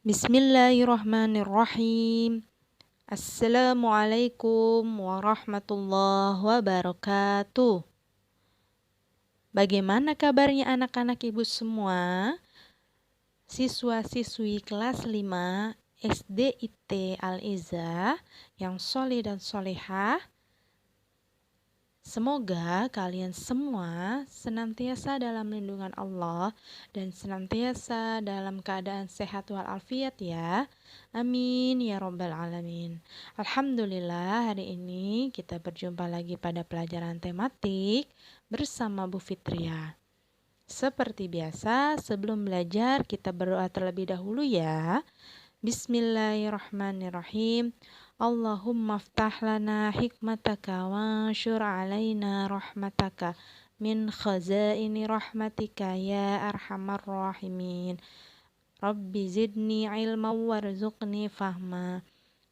Bismillahirrahmanirrahim. Assalamualaikum warahmatullahi wabarakatuh. Bagaimana kabarnya anak-anak ibu semua? Siswa-siswi kelas 5 SD IT Al-Izzah yang soleh dan solehah. Semoga kalian semua senantiasa dalam lindungan Allah dan senantiasa dalam keadaan sehat walafiat ya. Amin ya robbal alamin. Alhamdulillah, hari ini kita berjumpa lagi pada pelajaran tematik bersama Bu Fitria. Seperti biasa, sebelum belajar kita berdoa terlebih dahulu ya. Bismillahirrahmanirrahim. Allahumma ftah lana hikmataka wanshur alaina rahmataka min khazaini rahmatika ya arhamar rahimin. Rabbi zidni ilma warzuqni fahma.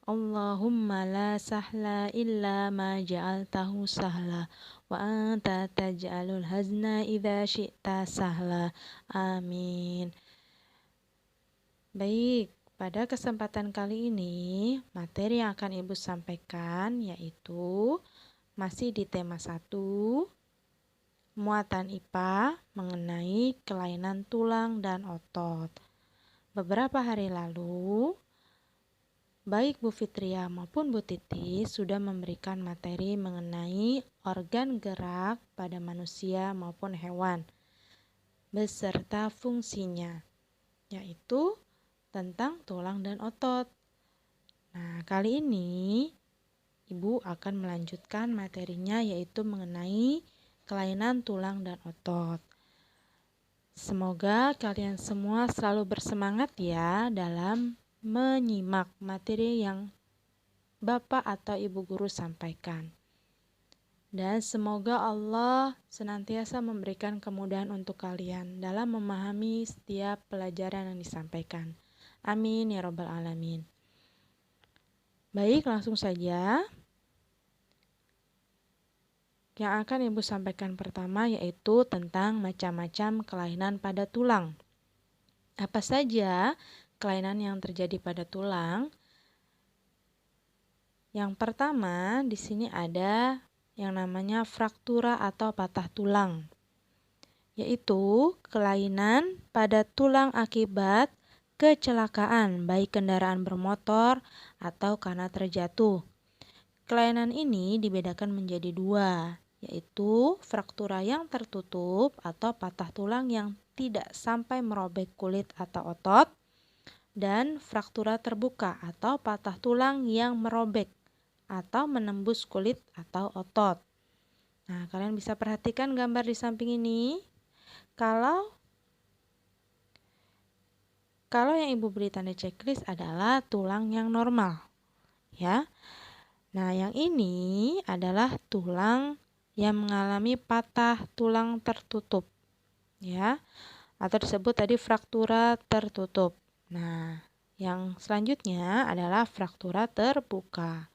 Allahumma la sahla illa ma ja'altahu sahla wa anta taj'alul hazna idza syi'ta sahla. Amin. Baik, pada kesempatan kali ini materi yang akan Ibu sampaikan yaitu masih di tema 1, muatan IPA mengenai kelainan tulang dan otot. Beberapa hari lalu, baik Bu Fitria maupun Bu Titi sudah memberikan materi mengenai organ gerak pada manusia maupun hewan beserta fungsinya, yaitu tentang tulang dan otot. Nah, kali ini Ibu akan melanjutkan materinya yaitu mengenai kelainan tulang dan otot. Semoga kalian semua selalu bersemangat ya dalam menyimak materi yang Bapak atau Ibu guru sampaikan. Dan semoga Allah senantiasa memberikan kemudahan untuk kalian dalam memahami setiap pelajaran yang disampaikan. Amin ya robbal alamin. Baik, langsung saja. Yang akan Ibu sampaikan pertama yaitu tentang macam-macam kelainan pada tulang. Apa saja kelainan yang terjadi pada tulang? Yang pertama, di sini ada yang namanya fraktura atau patah tulang, yaitu kelainan pada tulang akibat kecelakaan baik kendaraan bermotor atau karena terjatuh. Kelainan ini dibedakan menjadi 2, yaitu fraktura yang tertutup atau patah tulang yang tidak sampai merobek kulit atau otot, dan fraktura terbuka atau patah tulang yang merobek atau menembus kulit atau otot. Nah, kalian bisa perhatikan gambar di samping ini. Kalau yang Ibu beri tanda checklist adalah tulang yang normal, ya. Nah, yang ini adalah tulang yang mengalami patah tulang tertutup, ya, atau disebut tadi fraktura tertutup. Nah, yang selanjutnya adalah fraktura terbuka.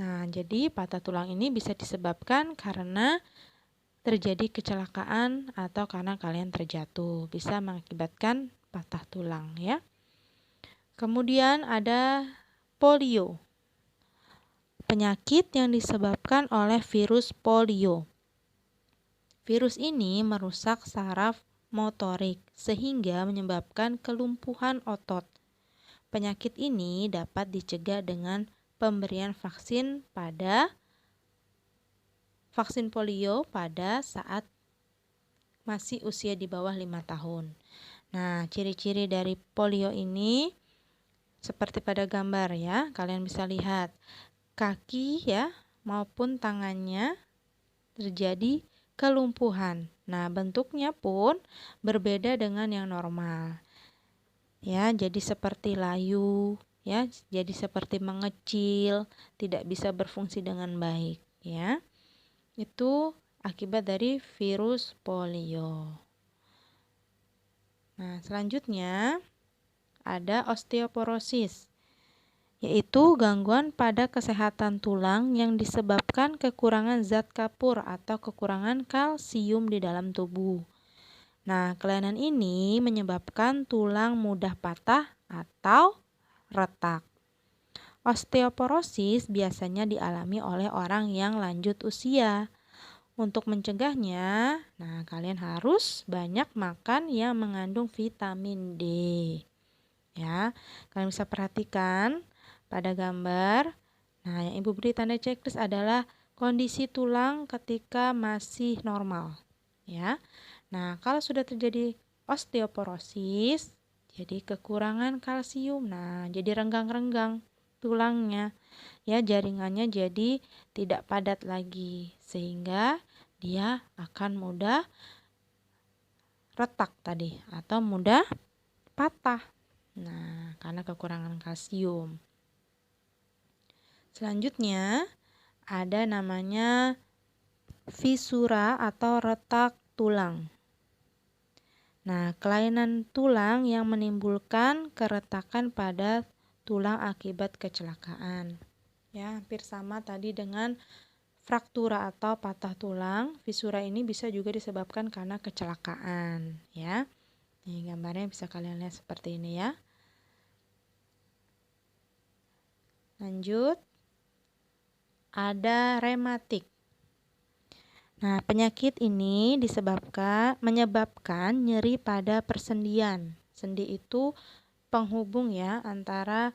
Nah, jadi patah tulang ini bisa disebabkan karena terjadi kecelakaan atau karena kalian terjatuh, bisa mengakibatkan patah tulang ya. Kemudian ada polio. Penyakit yang disebabkan oleh virus polio. Virus ini merusak saraf motorik sehingga menyebabkan kelumpuhan otot. Penyakit ini dapat dicegah dengan pemberian vaksin polio pada saat masih usia di bawah 5 tahun. Nah, ciri-ciri dari polio ini seperti pada gambar ya, kalian bisa lihat kaki ya maupun tangannya terjadi kelumpuhan. Nah, bentuknya pun berbeda dengan yang normal. Ya, jadi seperti layu, ya, jadi seperti mengecil, tidak bisa berfungsi dengan baik, ya. Itu akibat dari virus polio. Nah, selanjutnya ada osteoporosis, yaitu gangguan pada kesehatan tulang yang disebabkan kekurangan zat kapur atau kekurangan kalsium di dalam tubuh. Nah, kelainan ini menyebabkan tulang mudah patah atau retak. Osteoporosis biasanya dialami oleh orang yang lanjut usia. Untuk mencegahnya, nah kalian harus banyak makan yang mengandung vitamin D. Ya, kalian bisa perhatikan pada gambar. Nah, yang Ibu beri tanda checklist adalah kondisi tulang ketika masih normal. Ya. Nah, kalau sudah terjadi osteoporosis, jadi kekurangan kalsium. Nah, jadi renggang-renggang tulangnya. Ya, jaringannya jadi tidak padat lagi sehingga dia akan mudah retak tadi atau mudah patah. Nah, karena kekurangan kalsium. Selanjutnya ada namanya fisura atau retak tulang. Nah, kelainan tulang yang menimbulkan keretakan pada tulang akibat kecelakaan. Ya, hampir sama tadi dengan fraktura atau patah tulang. Fisura ini bisa juga disebabkan karena kecelakaan, ya. Nih, gambarnya bisa kalian lihat seperti ini ya. Lanjut. Ada rematik. Nah, penyakit ini menyebabkan nyeri pada persendian. Sendi itu penghubung ya antara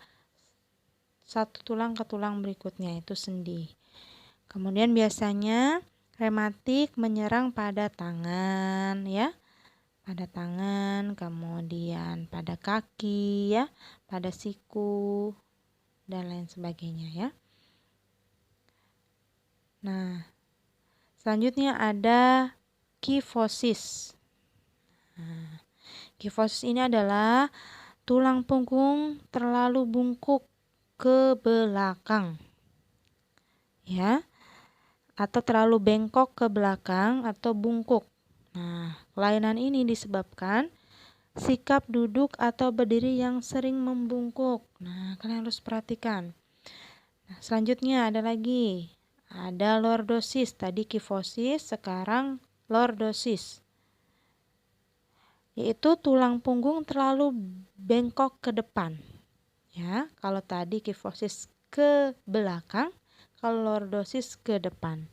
satu tulang ke tulang berikutnya, itu sendi. Kemudian biasanya rematik menyerang pada tangan ya. Pada tangan, kemudian pada kaki ya, pada siku dan lain sebagainya ya. Nah, selanjutnya ada kifosis. Nah, kifosis ini adalah tulang punggung terlalu bungkuk ke belakang. Ya. Atau terlalu bengkok ke belakang atau bungkuk. Nah, kelainan ini disebabkan sikap duduk atau berdiri yang sering membungkuk. Nah, kalian harus perhatikan. Nah, selanjutnya ada lagi. Ada lordosis. Tadi kifosis, sekarang lordosis. Yaitu tulang punggung terlalu bengkok ke depan. Ya, kalau tadi kifosis ke belakang, kalau lordosis ke depan.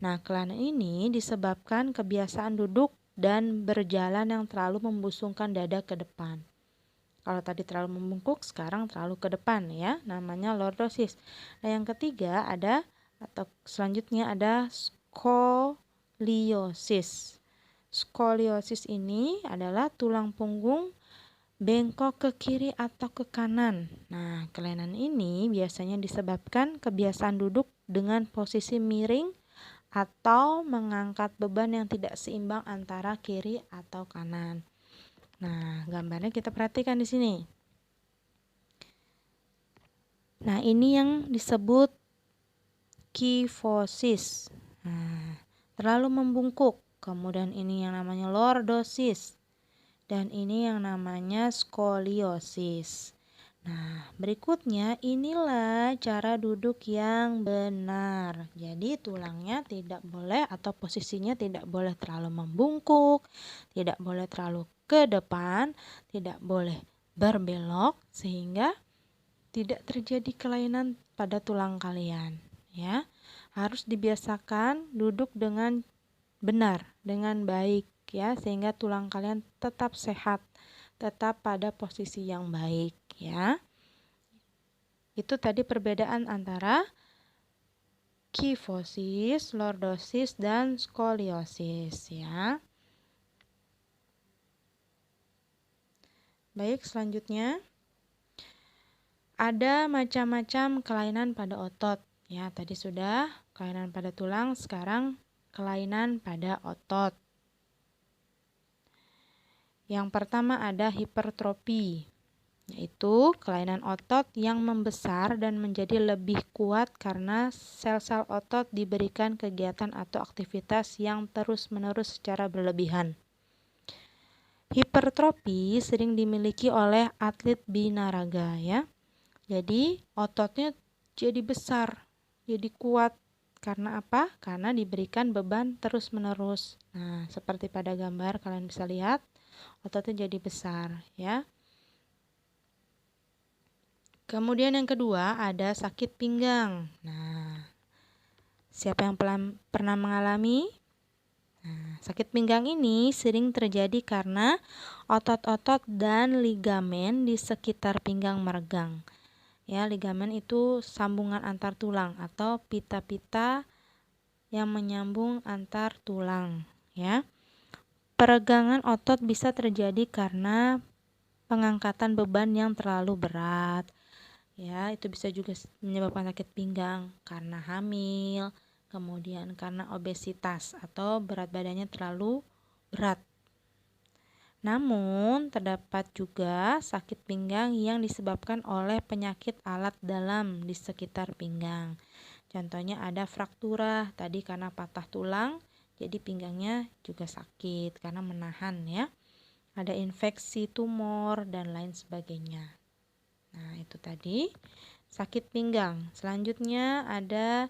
Nah, kelainan ini disebabkan kebiasaan duduk dan berjalan yang terlalu membusungkan dada ke depan. Kalau tadi terlalu membungkuk, sekarang terlalu ke depan ya, namanya lordosis. Nah, yang ketiga selanjutnya ada skoliosis. Skoliosis ini adalah tulang punggung bengkok ke kiri atau ke kanan. Nah, kelainan ini biasanya disebabkan kebiasaan duduk dengan posisi miring atau mengangkat beban yang tidak seimbang antara kiri atau kanan. Nah, gambarnya kita perhatikan di sini. Nah, ini yang disebut kifosis. Nah, terlalu membungkuk. Kemudian ini yang namanya lordosis. Dan ini yang namanya skoliosis. Nah, berikutnya inilah cara duduk yang benar. Jadi tulangnya tidak boleh atau posisinya tidak boleh terlalu membungkuk, tidak boleh terlalu ke depan, tidak boleh berbelok sehingga tidak terjadi kelainan pada tulang kalian, ya. Harus dibiasakan duduk dengan benar, dengan baik ya, sehingga tulang kalian tetap sehat, tetap pada posisi yang baik ya. Itu tadi perbedaan antara kifosis, lordosis, dan skoliosis ya. Baik, selanjutnya ada macam-macam kelainan pada otot ya. Tadi sudah kelainan pada tulang, sekarang kelainan pada otot. Yang pertama ada hipertrofi, yaitu kelainan otot yang membesar dan menjadi lebih kuat karena sel-sel otot diberikan kegiatan atau aktivitas yang terus-menerus secara berlebihan. Hipertrofi sering dimiliki oleh atlet binaraga ya. Jadi ototnya jadi besar, jadi kuat Karena apa? Karena diberikan beban terus-menerus. Nah, seperti pada gambar kalian bisa lihat, ototnya jadi besar ya. Kemudian yang kedua ada sakit pinggang. Nah, siapa yang pernah mengalami? Nah, sakit pinggang ini sering terjadi karena otot-otot dan ligamen di sekitar pinggang meregang. Ya, ligamen itu sambungan antar tulang atau pita-pita yang menyambung antar tulang, ya. Peregangan otot bisa terjadi karena pengangkatan beban yang terlalu berat. Ya, itu bisa juga menyebabkan sakit pinggang karena hamil, kemudian karena obesitas atau berat badannya terlalu berat. Namun, terdapat juga sakit pinggang yang disebabkan oleh penyakit alat dalam di sekitar pinggang. Contohnya ada fraktura, tadi karena patah tulang, jadi pinggangnya juga sakit karena menahan ya. Ada infeksi tumor dan lain sebagainya. Nah, itu tadi sakit pinggang. Selanjutnya ada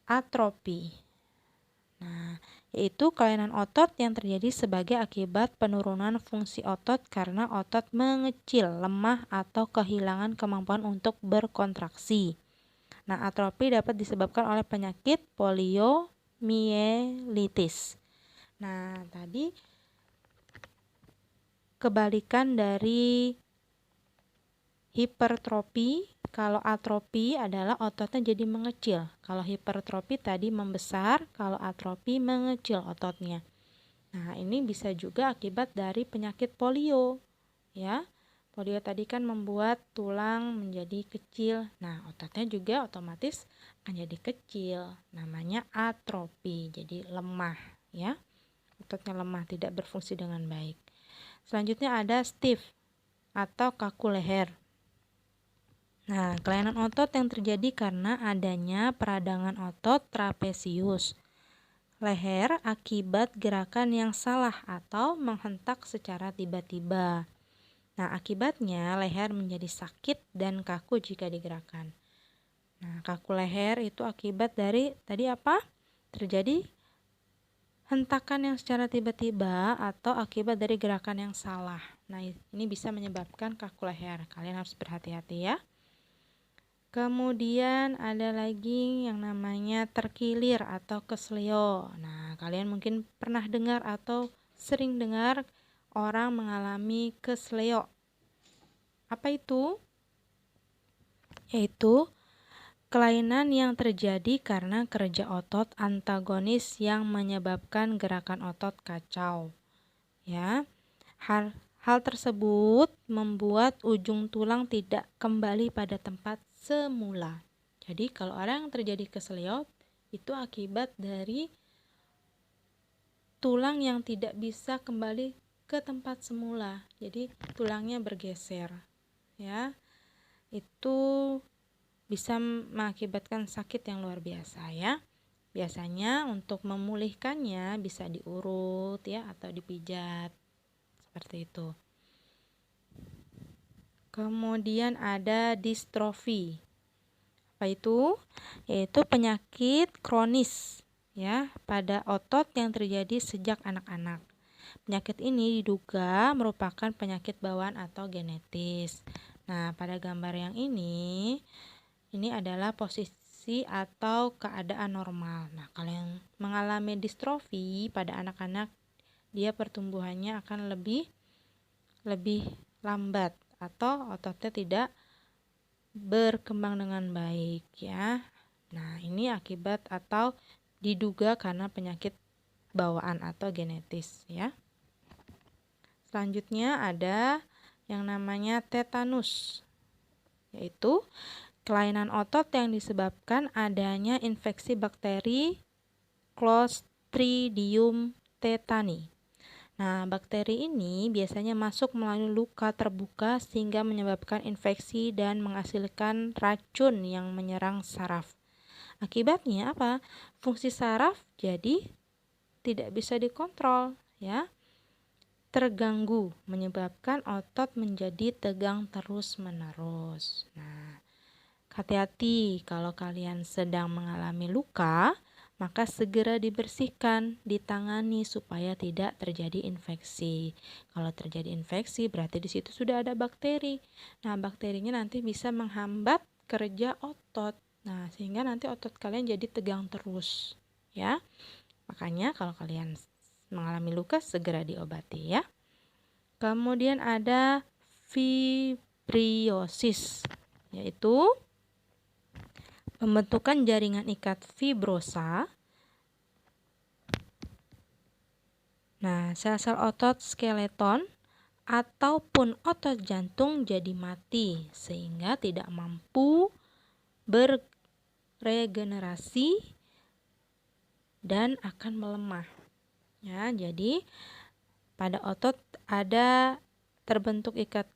atrofi. Nah, yaitu kelainan otot yang terjadi sebagai akibat penurunan fungsi otot karena otot mengecil, lemah, atau kehilangan kemampuan untuk berkontraksi. Nah, atrofi dapat disebabkan oleh penyakit poliomielitis. Nah, tadi kebalikan dari hipertrofi. Kalau atrofi adalah ototnya jadi mengecil. Kalau hipertrofi tadi membesar, kalau atrofi mengecil ototnya. Nah, ini bisa juga akibat dari penyakit polio, ya. Polio tadi kan membuat tulang menjadi kecil. Nah, ototnya juga otomatis akan jadi kecil. Namanya atrofi, jadi lemah, ya. Ototnya lemah, tidak berfungsi dengan baik. Selanjutnya ada stiff atau kaku leher. Nah, kelainan otot yang terjadi karena adanya peradangan otot trapesius leher akibat gerakan yang salah atau menghentak secara tiba-tiba. Nah, akibatnya leher menjadi sakit dan kaku jika digerakkan. Nah, kaku leher itu akibat dari tadi apa? Terjadi hentakan yang secara tiba-tiba atau akibat dari gerakan yang salah. Nah, ini bisa menyebabkan kaku leher. Kalian harus berhati-hati ya. Kemudian ada lagi yang namanya terkilir atau kesleo. Nah, kalian mungkin pernah dengar atau sering dengar orang mengalami kesleo. Apa itu? Yaitu kelainan yang terjadi karena kerja otot antagonis yang menyebabkan gerakan otot kacau. Ya. Hal tersebut membuat ujung tulang tidak kembali pada tempat semula. Jadi kalau orang yang terjadi kesleo itu akibat dari tulang yang tidak bisa kembali ke tempat semula. Jadi tulangnya bergeser. Ya. Itu bisa mengakibatkan sakit yang luar biasa ya. Biasanya untuk memulihkannya bisa diurut ya atau dipijat. Seperti itu. Kemudian ada distrofi. Apa itu? Yaitu penyakit kronis ya pada otot yang terjadi sejak anak-anak. Penyakit ini diduga merupakan penyakit bawaan atau genetis. Nah, pada gambar yang ini adalah posisi atau keadaan normal. Nah, kalau yang mengalami distrofi pada anak-anak, dia pertumbuhannya akan lebih lambat atau ototnya tidak berkembang dengan baik ya. Nah, ini akibat atau diduga karena penyakit bawaan atau genetis ya. Selanjutnya ada yang namanya tetanus, yaitu kelainan otot yang disebabkan adanya infeksi bakteri Clostridium tetani. Nah, bakteri ini biasanya masuk melalui luka terbuka sehingga menyebabkan infeksi dan menghasilkan racun yang menyerang saraf. Akibatnya apa? Fungsi saraf jadi tidak bisa dikontrol, ya. Terganggu, menyebabkan otot menjadi tegang terus-menerus. Nah, Hati-hati kalau kalian sedang mengalami luka, maka segera dibersihkan, ditangani supaya tidak terjadi infeksi. Kalau terjadi infeksi berarti di situ sudah ada bakteri. Nah, bakterinya nanti bisa menghambat kerja otot. Nah, sehingga nanti otot kalian jadi tegang terus, ya. Makanya kalau kalian mengalami luka segera diobati, ya. Kemudian ada fibriosis, yaitu pembentukan jaringan ikat fibrosa. Nah, sel-sel otot skeleton ataupun otot jantung jadi mati sehingga tidak mampu beregenerasi dan akan melemah. Ya, jadi pada otot ada terbentuk ikat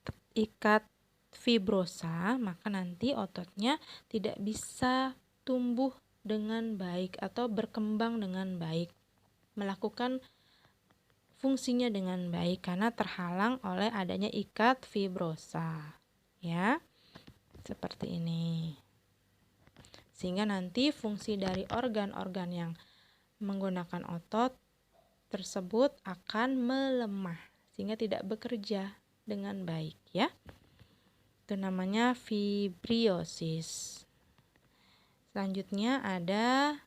fibrosa, maka nanti ototnya tidak bisa tumbuh dengan baik atau berkembang dengan baik, melakukan fungsinya dengan baik karena terhalang oleh adanya ikat fibrosa, ya, seperti ini. Sehingga nanti fungsi dari organ-organ yang menggunakan otot tersebut akan melemah sehingga tidak bekerja dengan baik, ya. Itu namanya fibriosis. Selanjutnya ada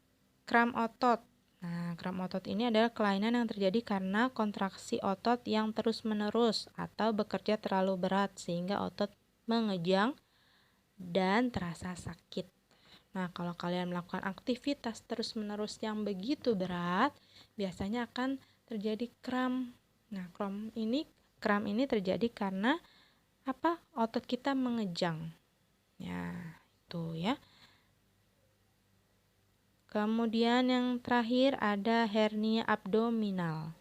kram otot. Nah, kram otot ini adalah kelainan yang terjadi karena kontraksi otot yang terus-menerus atau bekerja terlalu berat sehingga otot mengejang dan terasa sakit. Nah, kalau kalian melakukan aktivitas terus-menerus yang begitu berat, biasanya akan terjadi kram. Nah, kram ini terjadi karena apa? Otot kita mengejang. Ya, itu ya. Kemudian yang terakhir ada hernia abdominal,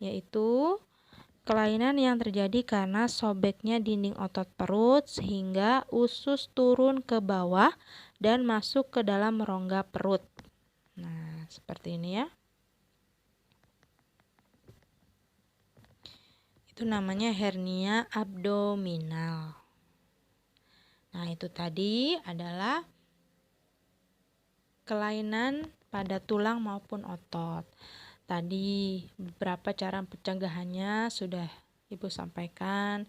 yaitu kelainan yang terjadi karena sobeknya dinding otot perut sehingga usus turun ke bawah dan masuk ke dalam rongga perut. Nah, seperti ini, ya. Itu namanya hernia abdominal. Nah, itu tadi adalah kelainan pada tulang maupun otot. Tadi beberapa cara pencegahannya sudah Ibu sampaikan.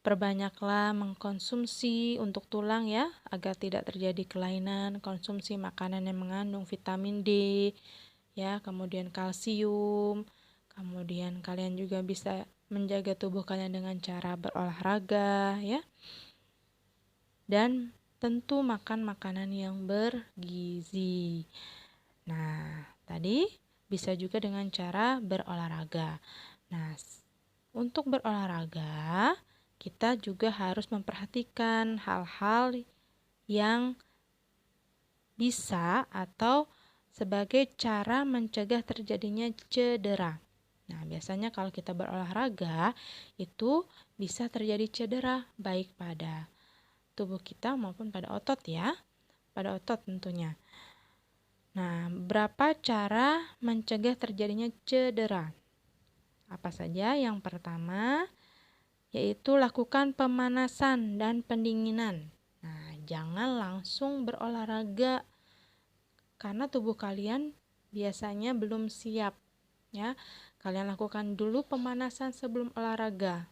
Perbanyaklah mengkonsumsi untuk tulang, ya, agar tidak terjadi kelainan. Konsumsi makanan yang mengandung vitamin D, ya, kemudian kalsium. Kemudian kalian juga bisa menjaga tubuh kalian dengan cara berolahraga, ya. Dan tentu makan makanan yang bergizi. Nah, tadi bisa juga dengan cara berolahraga. Nah, untuk berolahraga, kita juga harus memperhatikan hal-hal yang bisa atau sebagai cara mencegah terjadinya cedera. Nah, biasanya kalau kita berolahraga, itu bisa terjadi cedera baik pada tubuh kita maupun pada otot, ya. Pada otot tentunya. Nah, berapa cara mencegah terjadinya cedera? Apa saja? Yang pertama, yaitu lakukan pemanasan dan pendinginan. Nah, jangan langsung berolahraga karena tubuh kalian biasanya belum siap, ya. Kalian lakukan dulu pemanasan sebelum olahraga.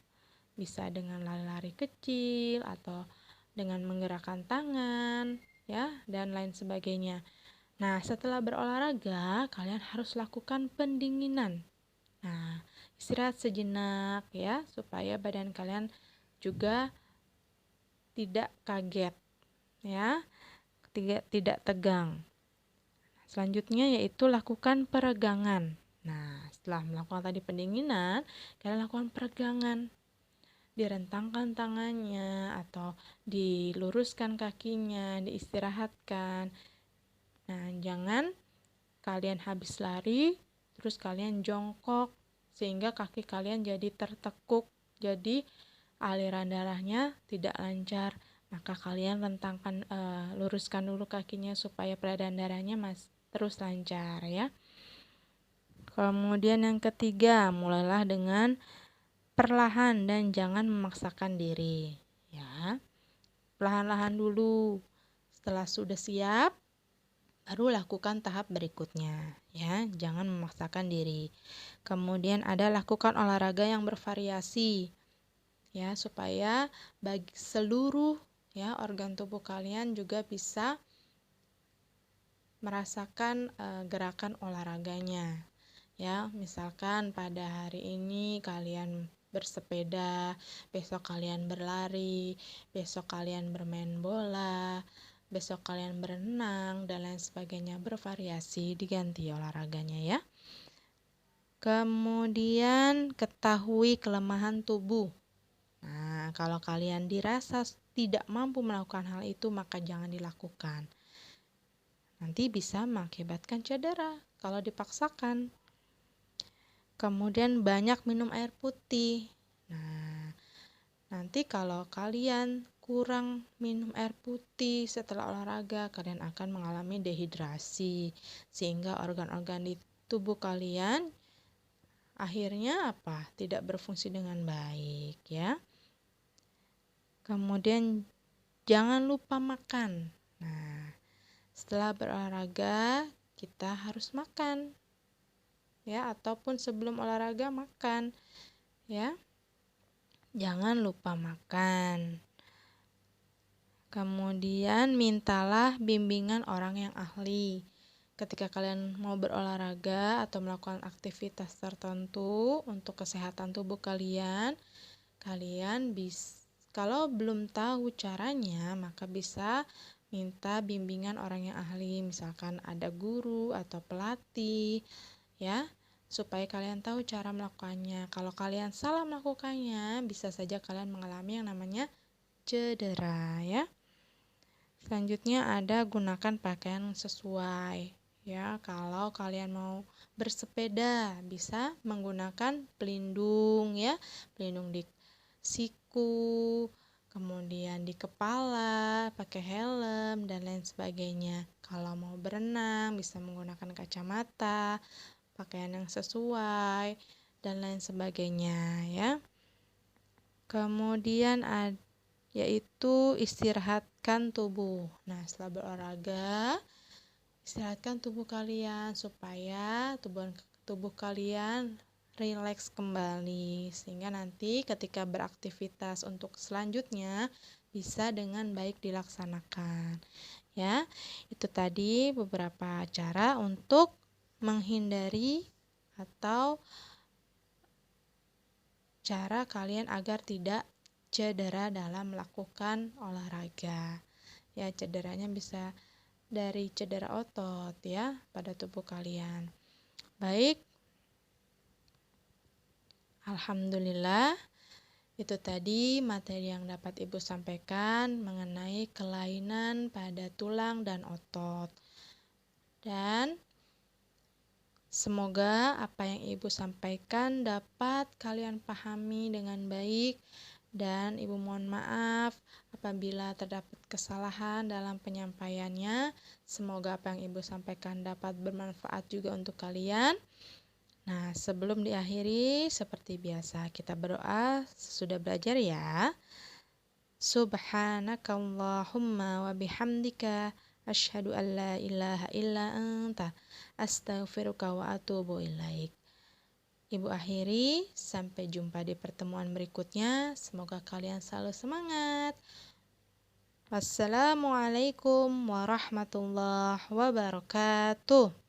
Bisa dengan lari-lari kecil atau dengan menggerakkan tangan, ya, dan lain sebagainya. Nah, setelah berolahraga, kalian harus lakukan pendinginan. Nah, istirahat sejenak, ya, supaya badan kalian juga tidak kaget, ya, tidak tegang. Selanjutnya yaitu lakukan peregangan. Nah, setelah melakukan tadi pendinginan, kalian lakukan peregangan. Direntangkan tangannya atau diluruskan kakinya, diistirahatkan. Nah, jangan kalian habis lari terus kalian jongkok sehingga kaki kalian jadi tertekuk, jadi aliran darahnya tidak lancar. Maka kalian luruskan dulu kakinya supaya peredaran darahnya terus lancar, ya. Kemudian yang ketiga, mulailah dengan perlahan dan jangan memaksakan diri, ya. Perlahan-lahan dulu. Setelah sudah siap, baru lakukan tahap berikutnya, ya. Jangan memaksakan diri. Kemudian ada lakukan olahraga yang bervariasi, ya, supaya bagi seluruh ya organ tubuh kalian juga bisa merasakan gerakan olahraganya. Ya, misalkan pada hari ini kalian bersepeda, besok kalian berlari, besok kalian bermain bola, besok kalian berenang, dan lain sebagainya, bervariasi, diganti olahraganya ya. Kemudian ketahui kelemahan tubuh. Nah, kalau kalian dirasa tidak mampu melakukan hal itu, maka jangan dilakukan. Nanti bisa mengakibatkan cedera kalau dipaksakan. Kemudian banyak minum air putih. Nah, nanti kalau kalian kurang minum air putih setelah olahraga, kalian akan mengalami dehidrasi, sehingga organ-organ di tubuh kalian akhirnya apa? Tidak berfungsi dengan baik, ya. Kemudian jangan lupa makan. Nah, setelah berolahraga kita harus makan, ya, ataupun sebelum olahraga makan, ya. Jangan lupa makan. Kemudian mintalah bimbingan orang yang ahli. Ketika kalian mau berolahraga atau melakukan aktivitas tertentu untuk kesehatan tubuh kalian, kalau belum tahu caranya, maka bisa minta bimbingan orang yang ahli, misalkan ada guru atau pelatih, ya, supaya kalian tahu cara melakukannya. Kalau kalian salah melakukannya, bisa saja kalian mengalami yang namanya cedera, ya. Selanjutnya ada gunakan pakaian sesuai, ya. Kalau kalian mau bersepeda, bisa menggunakan pelindung, ya, pelindung di siku, kemudian di kepala, pakai helm, dan lain sebagainya. Kalau mau berenang, bisa menggunakan kacamata, pakaian yang sesuai, dan lain sebagainya, ya. Kemudian yaitu istirahatkan tubuh. Nah, setelah berolahraga, istirahatkan tubuh kalian supaya tubuh kalian rileks kembali, sehingga nanti ketika beraktivitas untuk selanjutnya bisa dengan baik dilaksanakan, ya. Itu tadi beberapa cara untuk menghindari atau cara kalian agar tidak cedera dalam melakukan olahraga. Ya, cederanya bisa dari cedera otot, ya, pada tubuh kalian. Baik, alhamdulillah, itu tadi materi yang dapat Ibu sampaikan mengenai kelainan pada tulang dan otot. Dan semoga apa yang Ibu sampaikan dapat kalian pahami dengan baik, dan Ibu mohon maaf apabila terdapat kesalahan dalam penyampaiannya. Semoga apa yang Ibu sampaikan dapat bermanfaat juga untuk kalian. Nah, sebelum diakhiri, seperti biasa kita berdoa sesudah belajar, ya. Subhanakallahumma wa bihamdika asyhadu an la ilaha illa anta astaghfiruka wa atubu ilaik. Ibu akhiri, sampai jumpa di pertemuan berikutnya. Semoga kalian selalu semangat. Wassalamualaikum warahmatullahi wabarakatuh.